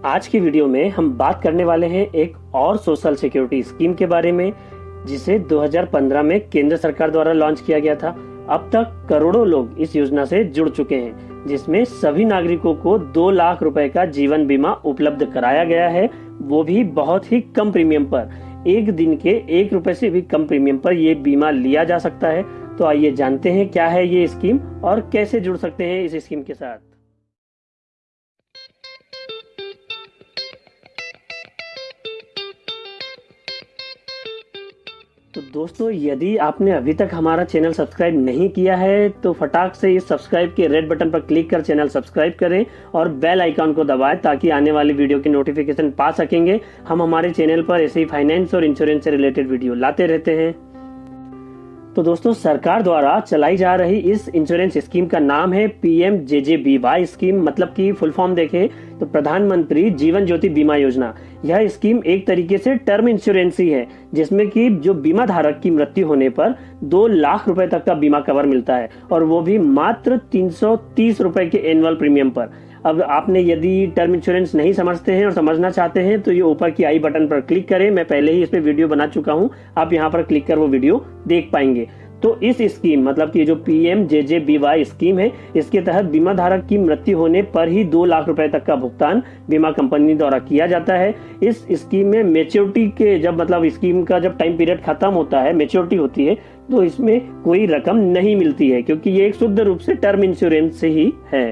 आज की वीडियो में हम बात करने वाले हैं एक और सोशल सिक्योरिटी स्कीम के बारे में, जिसे 2015 में केंद्र सरकार द्वारा लॉन्च किया गया था। अब तक करोड़ों लोग इस योजना से जुड़ चुके हैं, जिसमें सभी नागरिकों को 2 लाख रुपए का जीवन बीमा उपलब्ध कराया गया है, वो भी बहुत ही कम प्रीमियम पर। एक दिन के 1 रुपए से भी कम प्रीमियम पर ये बीमा लिया जा सकता है। तो आइए जानते हैं क्या है ये स्कीम और कैसे जुड़ सकते हैं इस स्कीम के साथ। तो दोस्तों, यदि आपने अभी तक हमारा चैनल सब्सक्राइब नहीं किया है तो फटाक से इस सब्सक्राइब के रेड बटन पर क्लिक कर चैनल सब्सक्राइब करें और बेल आइकॉन को दबाएं ताकि आने वाली वीडियो की नोटिफिकेशन पा सकेंगे। हम हमारे चैनल पर ऐसे ही फाइनेंस और इंश्योरेंस से रिलेटेड वीडियो लाते रहते हैं। तो दोस्तों, सरकार द्वारा चलाई जा रही इस इंश्योरेंस स्कीम का नाम है PMJJBY स्कीम। मतलब की फुल फॉर्म देखें तो प्रधानमंत्री जीवन ज्योति बीमा योजना। यह स्कीम एक तरीके से टर्म इंश्योरेंस ही है, जिसमें कि जो बीमा धारक की मृत्यु होने पर 2 लाख रुपए तक का बीमा कवर मिलता है, और वो भी मात्र 330 रुपए के एनुअल प्रीमियम पर। अब आपने यदि टर्म इंश्योरेंस नहीं समझते हैं और समझना चाहते हैं तो ये ऊपर की आई बटन पर क्लिक करें। मैं पहले ही इस पे वीडियो बना चुका हूं, आप यहाँ पर क्लिक कर वो वीडियो देख पाएंगे। तो इस स्कीम मतलब कि जो PMJJBY स्कीम है, इसके तहत बीमा धारक की मृत्यु होने पर ही 2 लाख रुपए तक का भुगतान बीमा कंपनी द्वारा किया जाता है। इस स्कीम में मेच्योरिटी के जब मतलब स्कीम का जब टाइम पीरियड खत्म होता है, मेच्योरिटी होती है, तो इसमें कोई रकम नहीं मिलती है, क्योंकि ये एक शुद्ध रूप से टर्म इंश्योरेंस ही है।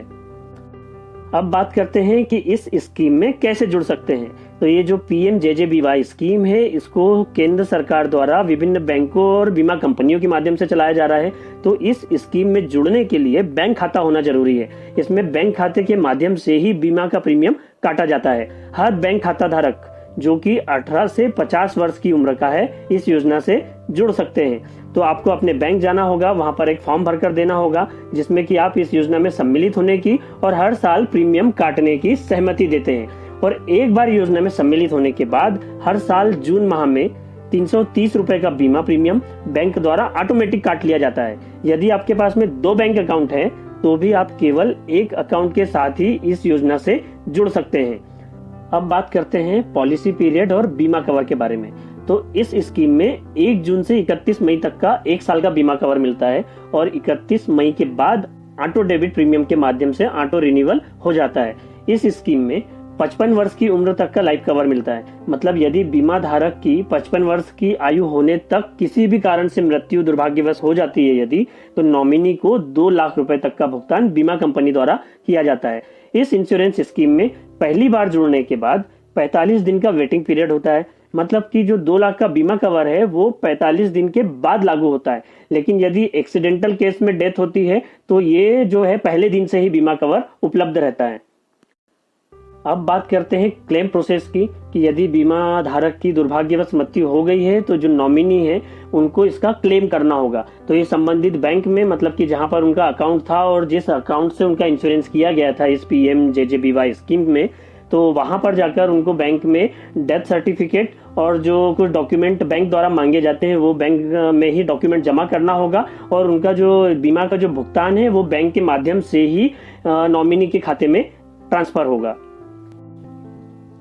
अब बात करते हैं कि इस स्कीम में कैसे जुड़ सकते हैं। तो ये जो PMJJBY स्कीम है, इसको केंद्र सरकार द्वारा विभिन्न बैंकों और बीमा कंपनियों के माध्यम से चलाया जा रहा है। तो इस स्कीम में जुड़ने के लिए बैंक खाता होना जरूरी है। इसमें बैंक खाते के माध्यम से ही बीमा का प्रीमियम काटा जाता है। हर बैंक खाता धारक जो कि 18 से 50 वर्ष की उम्र का है, इस योजना से जुड़ सकते हैं। तो आपको अपने बैंक जाना होगा, वहां पर एक फॉर्म भरकर देना होगा, जिसमें कि आप इस योजना में सम्मिलित होने की और हर साल प्रीमियम काटने की सहमति देते हैं। और एक बार योजना में सम्मिलित होने के बाद हर साल जून माह में 330 रुपए का बीमा प्रीमियम बैंक द्वारा ऑटोमेटिक काट लिया जाता है। यदि आपके पास में 2 बैंक अकाउंट है तो भी आप केवल एक अकाउंट के साथ ही इस योजना से जुड़ सकते हैं। अब बात करते हैं पॉलिसी पीरियड और बीमा कवर के बारे में। तो इस स्कीम में 1 जून से 31 मई तक का 1 साल का बीमा कवर मिलता है, और 31 मई के बाद ऑटो डेबिट प्रीमियम के माध्यम से ऑटो रिन्यूअल हो जाता है। इस स्कीम में 55 वर्ष की उम्र तक का लाइफ कवर मिलता है। मतलब यदि बीमा धारक की 55 वर्ष की आयु होने तक किसी भी कारण से मृत्यु दुर्भाग्यवश हो जाती है यदि, तो नॉमिनी को 2 लाख रुपए तक का भुगतान बीमा कंपनी द्वारा किया जाता है। इस इंश्योरेंस स्कीम में पहली बार जुड़ने के बाद 45 दिन का वेटिंग पीरियड होता है। मतलब कि जो 2 लाख का बीमा कवर है वो 45 दिन के बाद लागू होता है। लेकिन यदि एक्सीडेंटल केस में डेथ होती है तो ये जो है पहले दिन से ही बीमा कवर उपलब्ध रहता है। अब बात करते हैं क्लेम प्रोसेस की, कि यदि बीमा धारक की दुर्भाग्यवश मृत्यु हो गई है तो जो नॉमिनी है उनको इसका क्लेम करना होगा। तो ये संबंधित बैंक में, मतलब कि जहां पर उनका अकाउंट था और जिस अकाउंट से उनका इंश्योरेंस किया गया था इस PMJJBY स्कीम में, तो वहां पर जाकर उनको बैंक में डेथ सर्टिफिकेट और जो कुछ डॉक्यूमेंट बैंक द्वारा मांगे जाते हैं वो बैंक में ही डॉक्यूमेंट जमा करना होगा, और उनका जो बीमा का जो भुगतान है वो बैंक के माध्यम से ही नॉमिनी के खाते में ट्रांसफर होगा।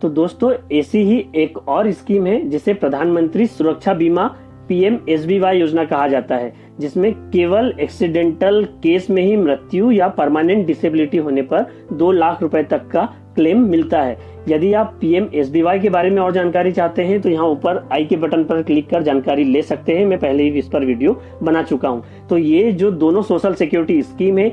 तो दोस्तों, ऐसी ही एक और स्कीम है जिसे प्रधानमंत्री सुरक्षा बीमा PMSBY योजना कहा जाता है, जिसमें केवल एक्सीडेंटल केस में ही मृत्यु या परमानेंट डिसेबिलिटी होने पर 2 लाख रुपए तक का क्लेम मिलता है। यदि आप PMSBY के बारे में और जानकारी चाहते हैं तो यहाँ ऊपर आई के बटन पर क्लिक कर जानकारी ले सकते हैं। मैं पहले ही इस पर वीडियो बना चुका हूँ। तो ये जो दोनों सोशल सिक्योरिटी स्कीम है,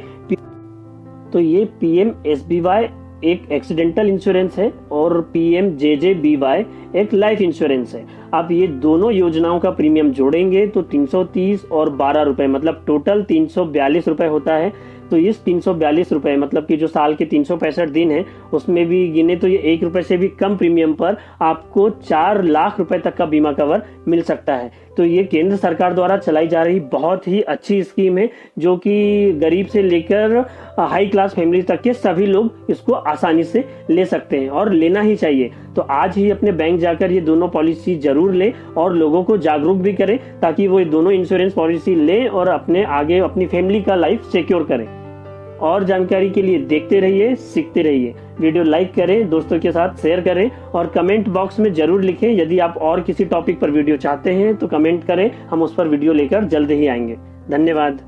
तो ये PMSBY एक एक्सीडेंटल इंश्योरेंस है और PMJJBY एक लाइफ इंश्योरेंस है। आप ये दोनों योजनाओं का प्रीमियम जोड़ेंगे तो 330 और 12 रुपए, मतलब टोटल 342 रुपए होता है। तो इस 342 रुपए मतलब कि जो साल के 365 दिन है उसमें भी गिने तो ये 1 रुपए से भी कम प्रीमियम पर आपको 4 लाख रुपए तक का बीमा कवर मिल सकता है। तो ये केंद्र सरकार द्वारा चलाई जा रही बहुत ही अच्छी स्कीम है, जो कि गरीब से लेकर हाई क्लास फैमिली तक के सभी लोग इसको आसानी से ले सकते हैं और लेना ही चाहिए। तो आज ही अपने बैंक जाकर ये दोनों पॉलिसी जरूर लें और लोगों को जागरूक भी करें, ताकि वो ये दोनों इंश्योरेंस पॉलिसी लें और अपने आगे अपनी फैमिली का लाइफ सिक्योर करें। और जानकारी के लिए देखते रहिए, सीखते रहिए। वीडियो लाइक करें, दोस्तों के साथ शेयर करें और कमेंट बॉक्स में जरूर लिखें। यदि आप और किसी टॉपिक पर वीडियो चाहते हैं तो कमेंट करें, हम उस पर वीडियो लेकर जल्द ही आएंगे। धन्यवाद।